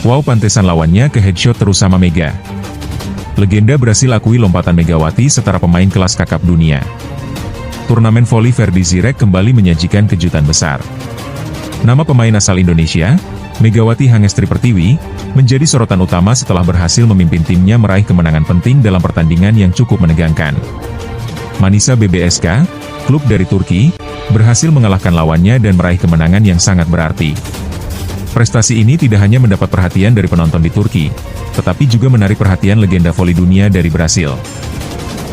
Wow, pantesan lawannya ke headshot terus sama Mega. Legenda berhasil akui lompatan Megawati setara pemain kelas kakap dunia. Turnamen voli Ferdi Zirek kembali menyajikan kejutan besar. Nama pemain asal Indonesia, Megawati Hangestri Pertiwi, menjadi sorotan utama setelah berhasil memimpin timnya meraih kemenangan penting dalam pertandingan yang cukup menegangkan. Manisa BBSK, klub dari Turki, berhasil mengalahkan lawannya dan meraih kemenangan yang sangat berarti. Prestasi ini tidak hanya mendapat perhatian dari penonton di Turki, tetapi juga menarik perhatian legenda voli dunia dari Brasil.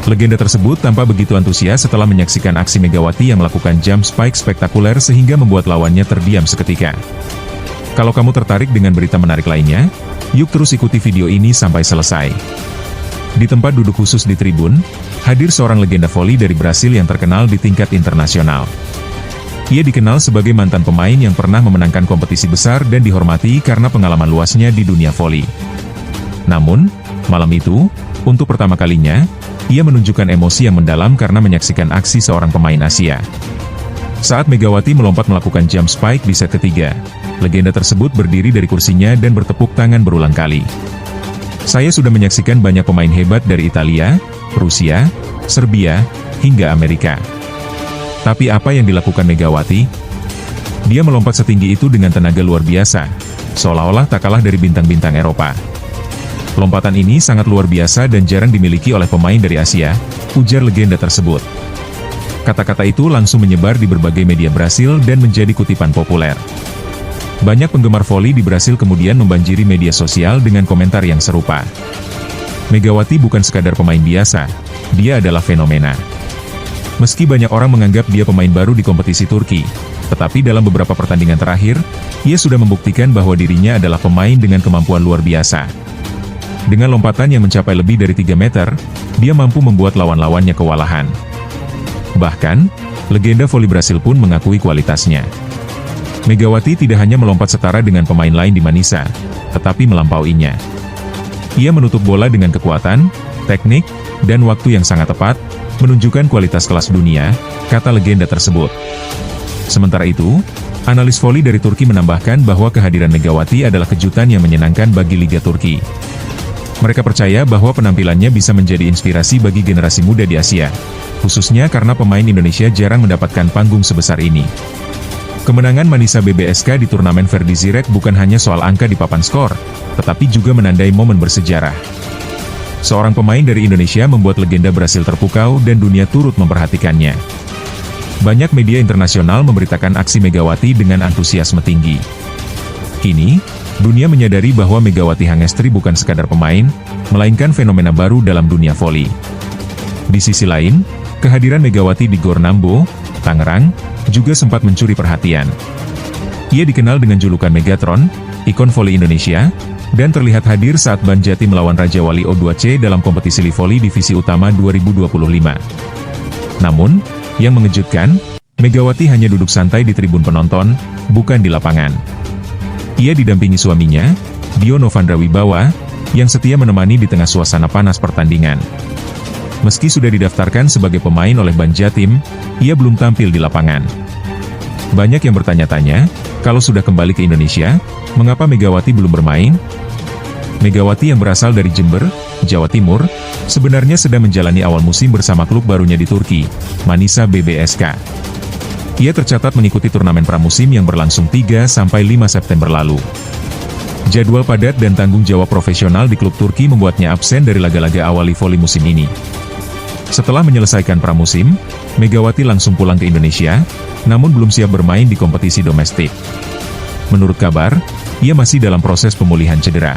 Legenda tersebut tampak begitu antusias setelah menyaksikan aksi Megawati yang melakukan jump spike spektakuler sehingga membuat lawannya terdiam seketika. Kalau kamu tertarik dengan berita menarik lainnya, yuk terus ikuti video ini sampai selesai. Di tempat duduk khusus di tribun, hadir seorang legenda voli dari Brasil yang terkenal di tingkat internasional. Ia dikenal sebagai mantan pemain yang pernah memenangkan kompetisi besar dan dihormati karena pengalaman luasnya di dunia voli. Namun, malam itu, untuk pertama kalinya, ia menunjukkan emosi yang mendalam karena menyaksikan aksi seorang pemain Asia. Saat Megawati melompat melakukan jump spike di set ketiga, legenda tersebut berdiri dari kursinya dan bertepuk tangan berulang kali. Saya sudah menyaksikan banyak pemain hebat dari Italia, Rusia, Serbia, hingga Amerika. Tapi apa yang dilakukan Megawati? Dia melompat setinggi itu dengan tenaga luar biasa, seolah-olah tak kalah dari bintang-bintang Eropa. Lompatan ini sangat luar biasa dan jarang dimiliki oleh pemain dari Asia, ujar legenda tersebut. Kata-kata itu langsung menyebar di berbagai media Brasil dan menjadi kutipan populer. Banyak penggemar voli di Brasil kemudian membanjiri media sosial dengan komentar yang serupa. Megawati bukan sekadar pemain biasa, dia adalah fenomena. Meski banyak orang menganggap dia pemain baru di kompetisi Turki, tetapi dalam beberapa pertandingan terakhir, ia sudah membuktikan bahwa dirinya adalah pemain dengan kemampuan luar biasa. Dengan lompatan yang mencapai lebih dari 3 meter, dia mampu membuat lawan-lawannya kewalahan. Bahkan, legenda voli Brasil pun mengakui kualitasnya. Megawati tidak hanya melompat setara dengan pemain lain di Manisa, tetapi melampauinya. Ia menutup bola dengan kekuatan, teknik, dan waktu yang sangat tepat, menunjukkan kualitas kelas dunia, kata legenda tersebut. Sementara itu, analis voli dari Turki menambahkan bahwa kehadiran Megawati adalah kejutan yang menyenangkan bagi Liga Turki. Mereka percaya bahwa penampilannya bisa menjadi inspirasi bagi generasi muda di Asia, khususnya karena pemain Indonesia jarang mendapatkan panggung sebesar ini. Kemenangan Manisa BBSK di turnamen Ferdi Zirek bukan hanya soal angka di papan skor, tetapi juga menandai momen bersejarah. Seorang pemain dari Indonesia membuat legenda Brasil terpukau dan dunia turut memperhatikannya. Banyak media internasional memberitakan aksi Megawati dengan antusiasme tinggi. Kini, dunia menyadari bahwa Megawati Hangestri bukan sekadar pemain, melainkan fenomena baru dalam dunia voli. Di sisi lain, kehadiran Megawati di Gor Nambo, Tangerang, juga sempat mencuri perhatian. Ia dikenal dengan julukan Megatron, ikon voli Indonesia, dan terlihat hadir saat Banjati melawan Raja Wali O2C dalam kompetisi voli divisi utama 2025. Namun, yang mengejutkan, Megawati hanya duduk santai di tribun penonton, bukan di lapangan. Ia didampingi suaminya, Dio Novandra Wibawa, yang setia menemani di tengah suasana panas pertandingan. Meski sudah didaftarkan sebagai pemain oleh Banjatim, ia belum tampil di lapangan. Banyak yang bertanya-tanya, kalau sudah kembali ke Indonesia, mengapa Megawati belum bermain? Megawati yang berasal dari Jember, Jawa Timur, sebenarnya sedang menjalani awal musim bersama klub barunya di Turki, Manisa BBSK. Ia tercatat mengikuti turnamen pramusim yang berlangsung 3-5 September lalu. Jadwal padat dan tanggung jawab profesional di klub Turki membuatnya absen dari laga-laga awal voli musim ini. Setelah menyelesaikan pramusim, Megawati langsung pulang ke Indonesia, namun belum siap bermain di kompetisi domestik. Menurut kabar, ia masih dalam proses pemulihan cedera.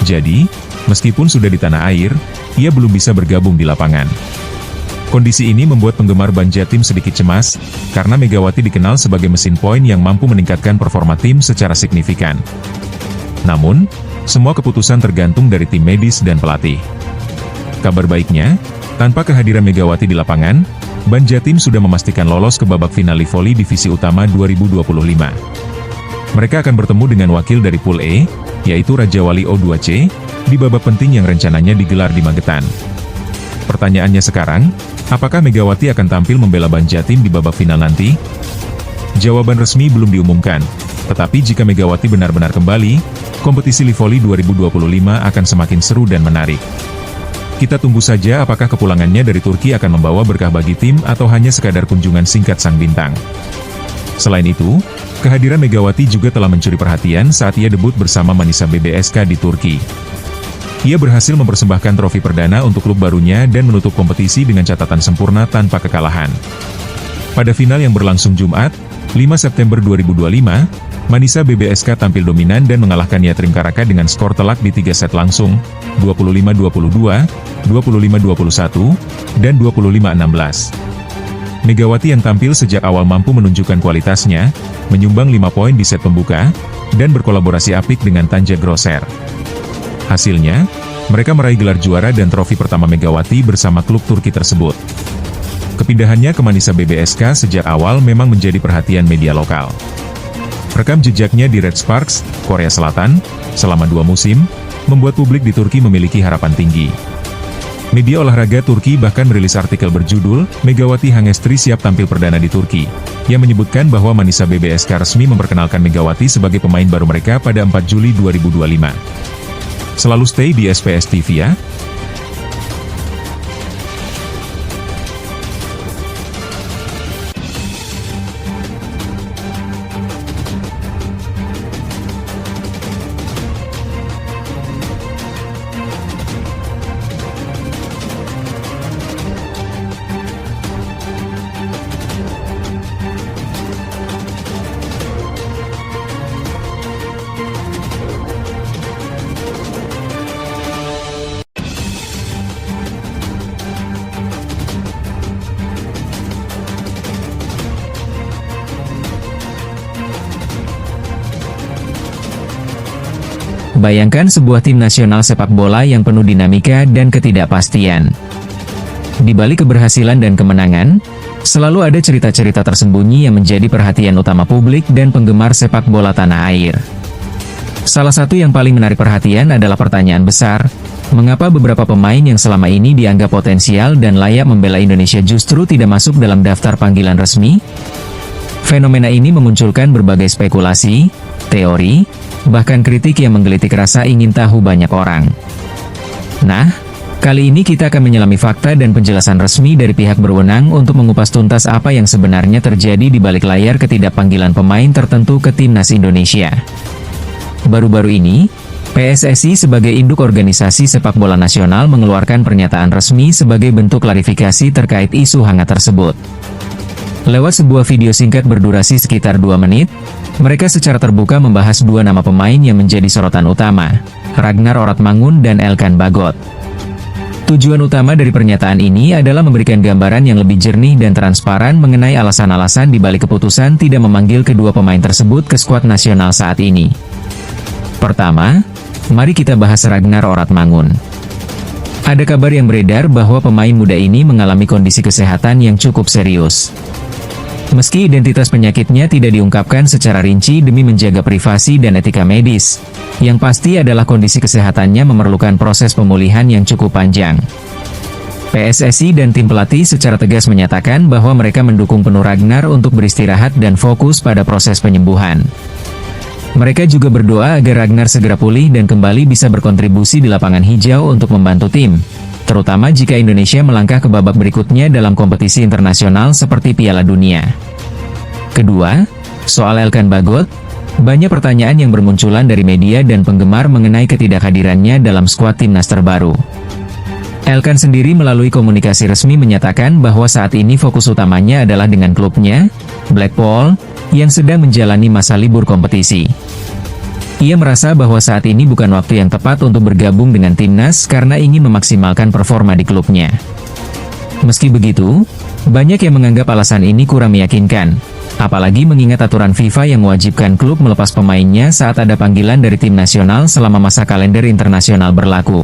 Jadi, meskipun sudah di tanah air, ia belum bisa bergabung di lapangan. Kondisi ini membuat penggemar Banjatim sedikit cemas, karena Megawati dikenal sebagai mesin poin yang mampu meningkatkan performa tim secara signifikan. Namun, semua keputusan tergantung dari tim medis dan pelatih. Kabar baiknya, tanpa kehadiran Megawati di lapangan, Banjatim sudah memastikan lolos ke babak final voli divisi utama 2025. Mereka akan bertemu dengan wakil dari Pool E, yaitu Raja Wali O2C, di babak penting yang rencananya digelar di Magetan. Pertanyaannya sekarang, apakah Megawati akan tampil membela Banjatim di babak final nanti? Jawaban resmi belum diumumkan, tetapi jika Megawati benar-benar kembali, kompetisi Livoli 2025 akan semakin seru dan menarik. Kita tunggu saja apakah kepulangannya dari Turki akan membawa berkah bagi tim atau hanya sekadar kunjungan singkat sang bintang. Selain itu, kehadiran Megawati juga telah mencuri perhatian saat ia debut bersama Manisa BBSK di Turki. Ia berhasil mempersembahkan trofi perdana untuk klub barunya dan menutup kompetisi dengan catatan sempurna tanpa kekalahan. Pada final yang berlangsung Jumat, 5 September 2025, Manisa BBSK tampil dominan dan mengalahkan Yatrim Karaka dengan skor telak di 3 set langsung, 25-22, 25-21, dan 25-16. Megawati yang tampil sejak awal mampu menunjukkan kualitasnya, menyumbang 5 poin di set pembuka, dan berkolaborasi apik dengan Tanja Grosser. Hasilnya, mereka meraih gelar juara dan trofi pertama Megawati bersama klub Turki tersebut. Kepindahannya ke Manisa BBSK sejak awal memang menjadi perhatian media lokal. Rekam jejaknya di Red Sparks, Korea Selatan, selama 2 musim, membuat publik di Turki memiliki harapan tinggi. Media olahraga Turki bahkan merilis artikel berjudul, Megawati Hangestri siap tampil perdana di Turki, yang menyebutkan bahwa Manisa BBSK resmi memperkenalkan Megawati sebagai pemain baru mereka pada 4 Juli 2025. Selalu stay di SPS TV ya! Bayangkan sebuah tim nasional sepak bola yang penuh dinamika dan ketidakpastian. Di balik keberhasilan dan kemenangan, selalu ada cerita-cerita tersembunyi yang menjadi perhatian utama publik dan penggemar sepak bola tanah air. Salah satu yang paling menarik perhatian adalah pertanyaan besar, mengapa beberapa pemain yang selama ini dianggap potensial dan layak membela Indonesia justru tidak masuk dalam daftar panggilan resmi? Fenomena ini memunculkan berbagai spekulasi, teori, bahkan kritik yang menggelitik rasa ingin tahu banyak orang. Nah, kali ini kita akan menyelami fakta dan penjelasan resmi dari pihak berwenang untuk mengupas tuntas apa yang sebenarnya terjadi di balik layar ketidakpanggilan pemain tertentu ke Timnas Indonesia. Baru-baru ini, PSSI sebagai induk organisasi sepak bola nasional mengeluarkan pernyataan resmi sebagai bentuk klarifikasi terkait isu hangat tersebut. Lewat sebuah video singkat berdurasi sekitar 2 menit, mereka secara terbuka membahas 2 nama pemain yang menjadi sorotan utama, Ragnar Oratmangun dan Elkan Bagot. Tujuan utama dari pernyataan ini adalah memberikan gambaran yang lebih jernih dan transparan mengenai alasan-alasan di balik keputusan tidak memanggil kedua pemain tersebut ke skuad nasional saat ini. Pertama, mari kita bahas Ragnar Oratmangun. Ada kabar yang beredar bahwa pemain muda ini mengalami kondisi kesehatan yang cukup serius. Meski identitas penyakitnya tidak diungkapkan secara rinci demi menjaga privasi dan etika medis, yang pasti adalah kondisi kesehatannya memerlukan proses pemulihan yang cukup panjang. PSSI dan tim pelatih secara tegas menyatakan bahwa mereka mendukung penuh Ragnar untuk beristirahat dan fokus pada proses penyembuhan. Mereka juga berdoa agar Ragnar segera pulih dan kembali bisa berkontribusi di lapangan hijau untuk membantu tim, terutama jika Indonesia melangkah ke babak berikutnya dalam kompetisi internasional seperti Piala Dunia. Kedua, soal Elkan Bagot, banyak pertanyaan yang bermunculan dari media dan penggemar mengenai ketidakhadirannya dalam skuad timnas terbaru. Elkan sendiri melalui komunikasi resmi menyatakan bahwa saat ini fokus utamanya adalah dengan klubnya, Blackpool, yang sedang menjalani masa libur kompetisi. Ia merasa bahwa saat ini bukan waktu yang tepat untuk bergabung dengan timnas karena ingin memaksimalkan performa di klubnya. Meski begitu, banyak yang menganggap alasan ini kurang meyakinkan, apalagi mengingat aturan FIFA yang mewajibkan klub melepas pemainnya saat ada panggilan dari tim nasional selama masa kalender internasional berlaku.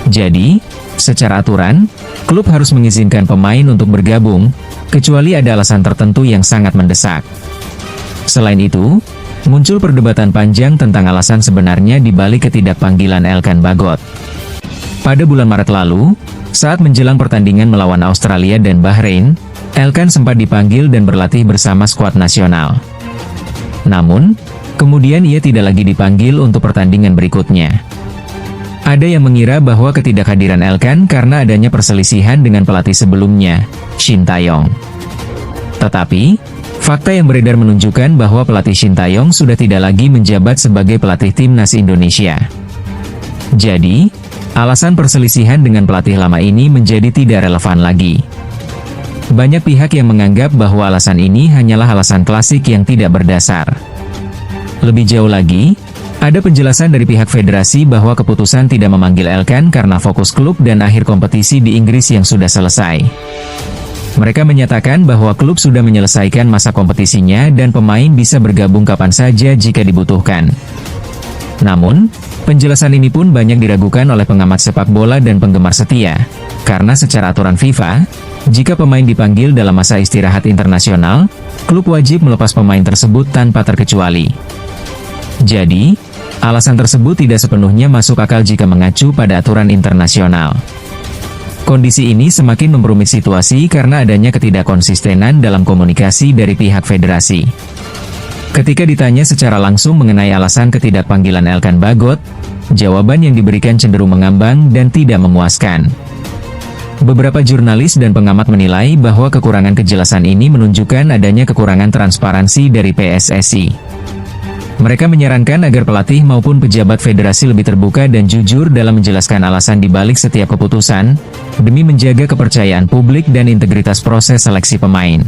Jadi, secara aturan, klub harus mengizinkan pemain untuk bergabung, kecuali ada alasan tertentu yang sangat mendesak. Selain itu, muncul perdebatan panjang tentang alasan sebenarnya di balik ketidakpanggilan Elkan Bagot. Pada bulan Maret lalu, saat menjelang pertandingan melawan Australia dan Bahrain, Elkan sempat dipanggil dan berlatih bersama skuad nasional. Namun, Kemudian ia tidak lagi dipanggil untuk pertandingan berikutnya. Ada yang mengira bahwa ketidakhadiran Elkan karena adanya perselisihan dengan pelatih sebelumnya, Shin Tae-yong. Tetapi, fakta yang beredar menunjukkan bahwa pelatih Shin Tae-yong sudah tidak lagi menjabat sebagai pelatih timnas Indonesia. Jadi, alasan perselisihan dengan pelatih lama ini menjadi tidak relevan lagi. Banyak pihak yang menganggap bahwa alasan ini hanyalah alasan klasik yang tidak berdasar. Lebih jauh lagi, ada penjelasan dari pihak federasi bahwa keputusan tidak memanggil Elkan karena fokus klub dan akhir kompetisi di Inggris yang sudah selesai. Mereka menyatakan bahwa klub sudah menyelesaikan masa kompetisinya dan pemain bisa bergabung kapan saja jika dibutuhkan. Namun, penjelasan ini pun banyak diragukan oleh pengamat sepak bola dan penggemar setia, karena secara aturan FIFA, jika pemain dipanggil dalam masa istirahat internasional, klub wajib melepas pemain tersebut tanpa terkecuali. Jadi, alasan tersebut tidak sepenuhnya masuk akal jika mengacu pada aturan internasional. Kondisi ini semakin memperumit situasi karena adanya ketidakkonsistenan dalam komunikasi dari pihak federasi. Ketika ditanya secara langsung mengenai alasan ketidakpanggilan Elkan Bagot, jawaban yang diberikan cenderung mengambang dan tidak memuaskan. Beberapa jurnalis dan pengamat menilai bahwa kekurangan kejelasan ini menunjukkan adanya kekurangan transparansi dari PSSI. Mereka menyarankan agar pelatih maupun pejabat federasi lebih terbuka dan jujur dalam menjelaskan alasan di balik setiap keputusan, demi menjaga kepercayaan publik dan integritas proses seleksi pemain.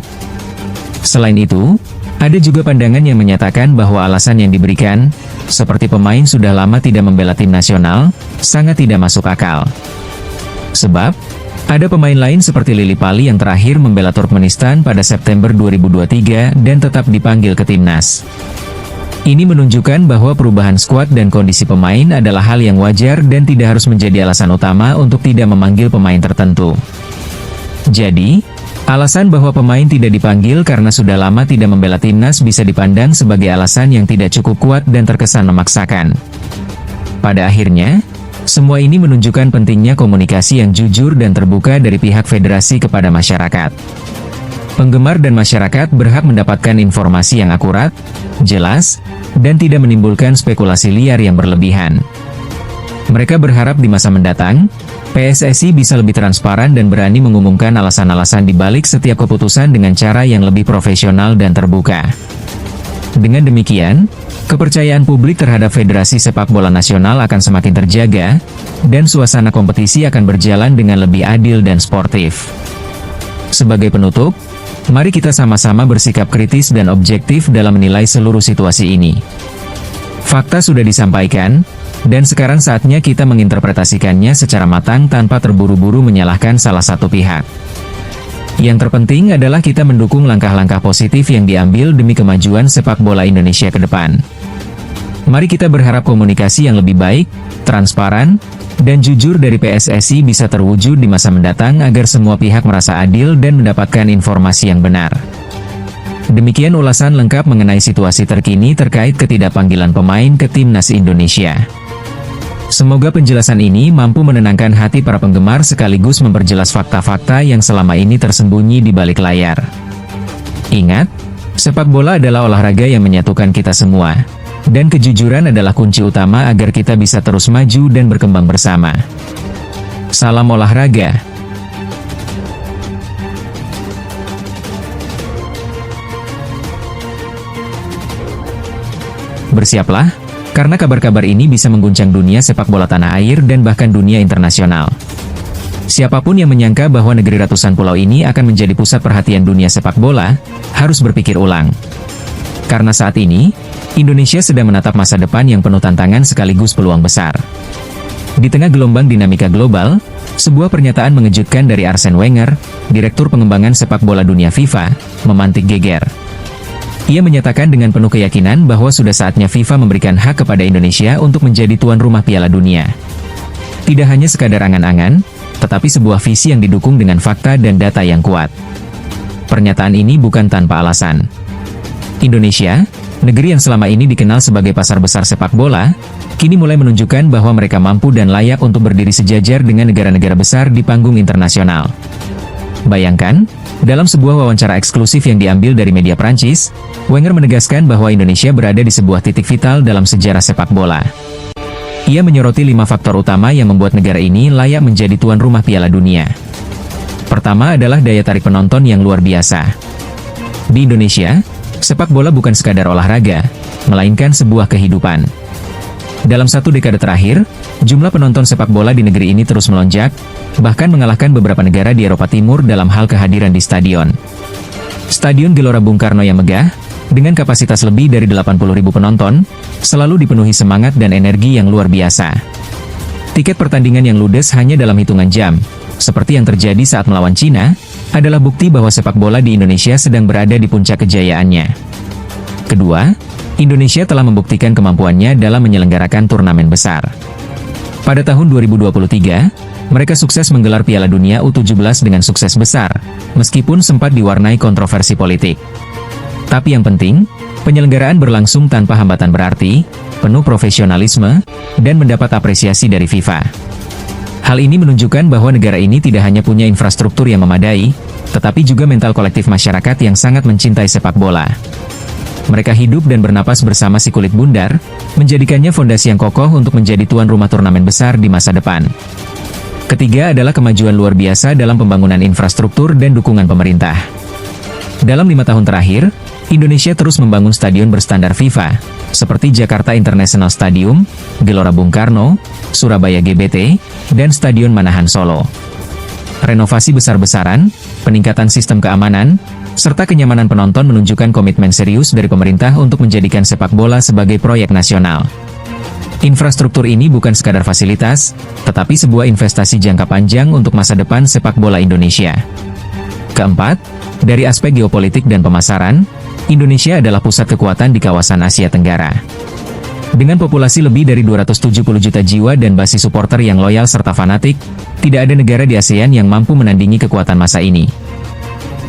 Selain itu, ada juga pandangan yang menyatakan bahwa alasan yang diberikan, seperti pemain sudah lama tidak membela tim nasional, sangat tidak masuk akal. Sebab, ada pemain lain seperti Lily Pali yang terakhir membela Turkmenistan pada September 2023 dan tetap dipanggil ke timnas. Ini menunjukkan bahwa perubahan skuad dan kondisi pemain adalah hal yang wajar dan tidak harus menjadi alasan utama untuk tidak memanggil pemain tertentu. Jadi, alasan bahwa pemain tidak dipanggil karena sudah lama tidak membela timnas bisa dipandang sebagai alasan yang tidak cukup kuat dan terkesan memaksakan. Pada akhirnya, semua ini menunjukkan pentingnya komunikasi yang jujur dan terbuka dari pihak federasi kepada masyarakat. Penggemar dan masyarakat berhak mendapatkan informasi yang akurat, jelas, dan tidak menimbulkan spekulasi liar yang berlebihan. Mereka berharap di masa mendatang, PSSI bisa lebih transparan dan berani mengumumkan alasan-alasan di balik setiap keputusan dengan cara yang lebih profesional dan terbuka. Dengan demikian, kepercayaan publik terhadap Federasi Sepak Bola Nasional akan semakin terjaga, dan suasana kompetisi akan berjalan dengan lebih adil dan sportif. Sebagai penutup, mari kita sama-sama bersikap kritis dan objektif dalam menilai seluruh situasi ini. Fakta sudah disampaikan, dan sekarang saatnya kita menginterpretasikannya secara matang tanpa terburu-buru menyalahkan salah satu pihak. Yang terpenting adalah kita mendukung langkah-langkah positif yang diambil demi kemajuan sepak bola Indonesia ke depan. Mari kita berharap komunikasi yang lebih baik, transparan, dan jujur dari PSSI bisa terwujud di masa mendatang agar semua pihak merasa adil dan mendapatkan informasi yang benar. Demikian ulasan lengkap mengenai situasi terkini terkait ketidakpanggilan pemain ke timnas Indonesia. Semoga penjelasan ini mampu menenangkan hati para penggemar sekaligus memperjelas fakta-fakta yang selama ini tersembunyi di balik layar. Ingat, sepak bola adalah olahraga yang menyatukan kita semua. Dan kejujuran adalah kunci utama agar kita bisa terus maju dan berkembang bersama. Salam olahraga. Bersiaplah, karena kabar-kabar ini bisa mengguncang dunia sepak bola tanah air dan bahkan dunia internasional. Siapapun yang menyangka bahwa negeri ratusan pulau ini akan menjadi pusat perhatian dunia sepak bola, harus berpikir ulang. Karena saat ini, Indonesia sedang menatap masa depan yang penuh tantangan sekaligus peluang besar. Di tengah gelombang dinamika global, sebuah pernyataan mengejutkan dari Arsene Wenger, Direktur Pengembangan Sepak Bola Dunia FIFA, memantik geger. Ia menyatakan dengan penuh keyakinan bahwa sudah saatnya FIFA memberikan hak kepada Indonesia untuk menjadi tuan rumah Piala Dunia. Tidak hanya sekadar angan-angan, tetapi sebuah visi yang didukung dengan fakta dan data yang kuat. Pernyataan ini bukan tanpa alasan. Indonesia, negeri yang selama ini dikenal sebagai pasar besar sepak bola, kini mulai menunjukkan bahwa mereka mampu dan layak untuk berdiri sejajar dengan negara-negara besar di panggung internasional. Bayangkan, dalam sebuah wawancara eksklusif yang diambil dari media Prancis, Wenger menegaskan bahwa Indonesia berada di sebuah titik vital dalam sejarah sepak bola. Ia menyoroti 5 faktor utama yang membuat negara ini layak menjadi tuan rumah Piala Dunia. Pertama adalah daya tarik penonton yang luar biasa. Di Indonesia, sepak bola bukan sekadar olahraga, melainkan sebuah kehidupan. Dalam 1 dekade terakhir, jumlah penonton sepak bola di negeri ini terus melonjak, bahkan mengalahkan beberapa negara di Eropa Timur dalam hal kehadiran di stadion. Stadion Gelora Bung Karno yang megah, dengan kapasitas lebih dari 80.000 penonton, selalu dipenuhi semangat dan energi yang luar biasa. Tiket pertandingan yang ludes hanya dalam hitungan jam, seperti yang terjadi saat melawan Cina, adalah bukti bahwa sepak bola di Indonesia sedang berada di puncak kejayaannya. Kedua, Indonesia telah membuktikan kemampuannya dalam menyelenggarakan turnamen besar. Pada tahun 2023, mereka sukses menggelar Piala Dunia U17 dengan sukses besar, meskipun sempat diwarnai kontroversi politik. Tapi yang penting, penyelenggaraan berlangsung tanpa hambatan berarti, penuh profesionalisme, dan mendapat apresiasi dari FIFA. Hal ini menunjukkan bahwa negara ini tidak hanya punya infrastruktur yang memadai, tetapi juga mental kolektif masyarakat yang sangat mencintai sepak bola. Mereka hidup dan bernapas bersama si kulit bundar, menjadikannya fondasi yang kokoh untuk menjadi tuan rumah turnamen besar di masa depan. Ketiga adalah kemajuan luar biasa dalam pembangunan infrastruktur dan dukungan pemerintah. Dalam 5 tahun terakhir, Indonesia terus membangun stadion berstandar FIFA, seperti Jakarta International Stadium, Gelora Bung Karno, Surabaya GBT, dan Stadion Manahan Solo. Renovasi besar-besaran, peningkatan sistem keamanan, serta kenyamanan penonton menunjukkan komitmen serius dari pemerintah untuk menjadikan sepak bola sebagai proyek nasional. Infrastruktur ini bukan sekadar fasilitas, tetapi sebuah investasi jangka panjang untuk masa depan sepak bola Indonesia. Keempat, dari aspek geopolitik dan pemasaran, Indonesia adalah pusat kekuatan di kawasan Asia Tenggara. Dengan populasi lebih dari 270 juta jiwa dan basis supporter yang loyal serta fanatik, tidak ada negara di ASEAN yang mampu menandingi kekuatan masa ini.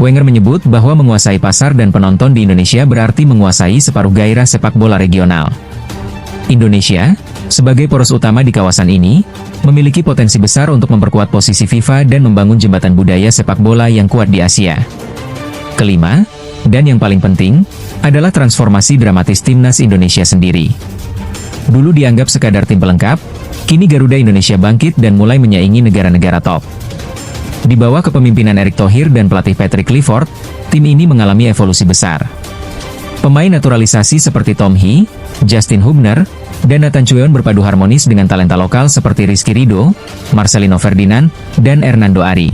Wenger menyebut bahwa menguasai pasar dan penonton di Indonesia berarti menguasai separuh gairah sepak bola regional. Indonesia, sebagai poros utama di kawasan ini, memiliki potensi besar untuk memperkuat posisi FIFA dan membangun jembatan budaya sepak bola yang kuat di Asia. Kelima, dan yang paling penting, adalah transformasi dramatis timnas Indonesia sendiri. Dulu dianggap sekadar tim pelengkap, kini Garuda Indonesia bangkit dan mulai menyaingi negara-negara top. Di bawah kepemimpinan Erick Thohir dan pelatih Patrick Clifford, tim ini mengalami evolusi besar. Pemain naturalisasi seperti Tom Hee, Justin Hubner, dan Nathan Chueon berpadu harmonis dengan talenta lokal seperti Rizky Ridho, Marcelino Ferdinand, dan Hernando Ari.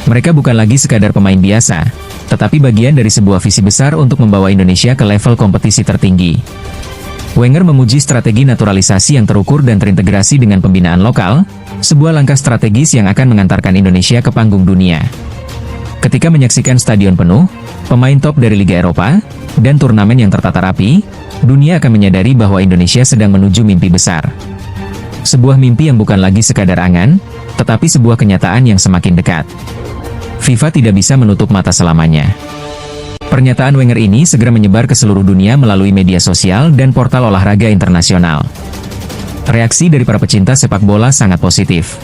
Mereka bukan lagi sekadar pemain biasa, tetapi bagian dari sebuah visi besar untuk membawa Indonesia ke level kompetisi tertinggi. Wenger memuji strategi naturalisasi yang terukur dan terintegrasi dengan pembinaan lokal, sebuah langkah strategis yang akan mengantarkan Indonesia ke panggung dunia. Ketika menyaksikan stadion penuh, pemain top dari Liga Eropa, dan turnamen yang tertata rapi, dunia akan menyadari bahwa Indonesia sedang menuju mimpi besar. Sebuah mimpi yang bukan lagi sekadar angan, tetapi sebuah kenyataan yang semakin dekat. FIFA tidak bisa menutup mata selamanya. Pernyataan Wenger ini segera menyebar ke seluruh dunia melalui media sosial dan portal olahraga internasional. Reaksi dari para pecinta sepak bola sangat positif.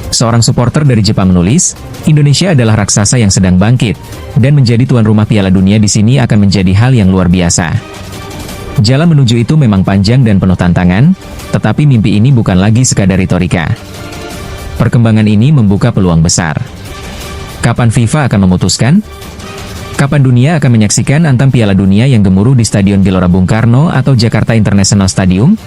Seorang supporter dari Jepang menulis, Indonesia adalah raksasa yang sedang bangkit, dan menjadi tuan rumah Piala Dunia di sini akan menjadi hal yang luar biasa. Jalan menuju itu memang panjang dan penuh tantangan, tetapi mimpi ini bukan lagi sekadar retorika. Perkembangan ini membuka peluang besar. Kapan FIFA akan memutuskan? Kapan dunia akan menyaksikan antang Piala Dunia yang gemuruh di Stadion Gelora Bung Karno atau Jakarta International Stadium?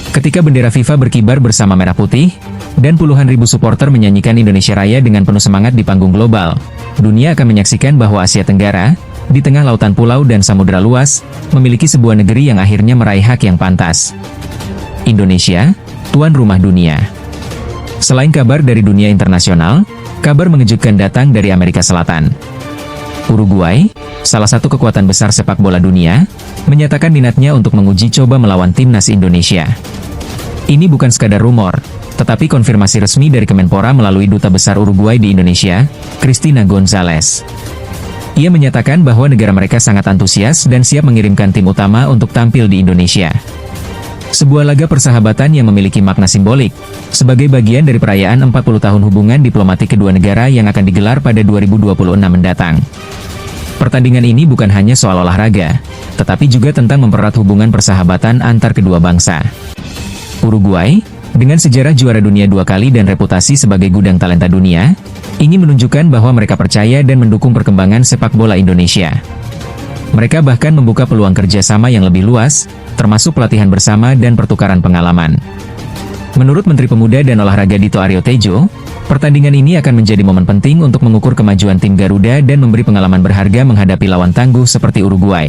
Ketika bendera FIFA berkibar bersama merah putih, dan puluhan ribu supporter menyanyikan Indonesia Raya dengan penuh semangat di panggung global, dunia akan menyaksikan bahwa Asia Tenggara, di tengah lautan pulau dan samudera luas, memiliki sebuah negeri yang akhirnya meraih hak yang pantas. Indonesia, tuan rumah dunia. Selain kabar dari dunia internasional, kabar mengejutkan datang dari Amerika Selatan. Uruguay, salah satu kekuatan besar sepak bola dunia, menyatakan minatnya untuk menguji coba melawan timnas Indonesia. Ini bukan sekadar rumor, tetapi konfirmasi resmi dari Kemenpora melalui Duta Besar Uruguay di Indonesia, Cristina González. Ia menyatakan bahwa negara mereka sangat antusias dan siap mengirimkan tim utama untuk tampil di Indonesia. Sebuah laga persahabatan yang memiliki makna simbolik, sebagai bagian dari perayaan 40 tahun hubungan diplomatik kedua negara yang akan digelar pada 2026 mendatang. Pertandingan ini bukan hanya soal olahraga, tetapi juga tentang mempererat hubungan persahabatan antar kedua bangsa. Uruguay, dengan sejarah juara dunia 2 kali dan reputasi sebagai gudang talenta dunia, ingin menunjukkan bahwa mereka percaya dan mendukung perkembangan sepak bola Indonesia. Mereka bahkan membuka peluang kerjasama yang lebih luas, termasuk pelatihan bersama dan pertukaran pengalaman. Menurut Menteri Pemuda dan Olahraga Dito Aryo Tejo, pertandingan ini akan menjadi momen penting untuk mengukur kemajuan tim Garuda dan memberi pengalaman berharga menghadapi lawan tangguh seperti Uruguay.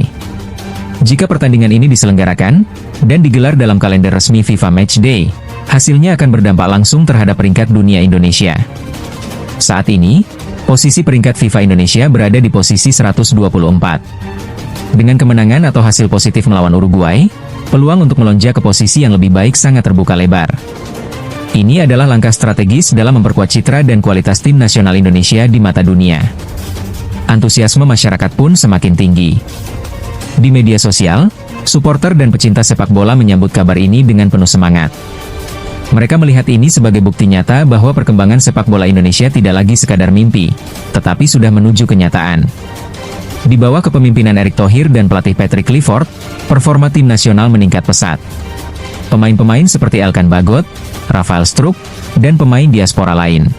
Jika pertandingan ini diselenggarakan dan digelar dalam kalender resmi FIFA Matchday, hasilnya akan berdampak langsung terhadap peringkat dunia Indonesia. Saat ini, posisi peringkat FIFA Indonesia berada di posisi 124. Dengan kemenangan atau hasil positif melawan Uruguay, peluang untuk melonjak ke posisi yang lebih baik sangat terbuka lebar. Ini adalah langkah strategis dalam memperkuat citra dan kualitas tim nasional Indonesia di mata dunia. Antusiasme masyarakat pun semakin tinggi. Di media sosial, supporter dan pecinta sepak bola menyambut kabar ini dengan penuh semangat. Mereka melihat ini sebagai bukti nyata bahwa perkembangan sepak bola Indonesia tidak lagi sekadar mimpi, tetapi sudah menuju kenyataan. Di bawah kepemimpinan Erick Thohir dan pelatih Patrick Clifford, performa tim nasional meningkat pesat. Pemain-pemain seperti Elkan Bagot, Rafael Struijk, dan pemain diaspora lain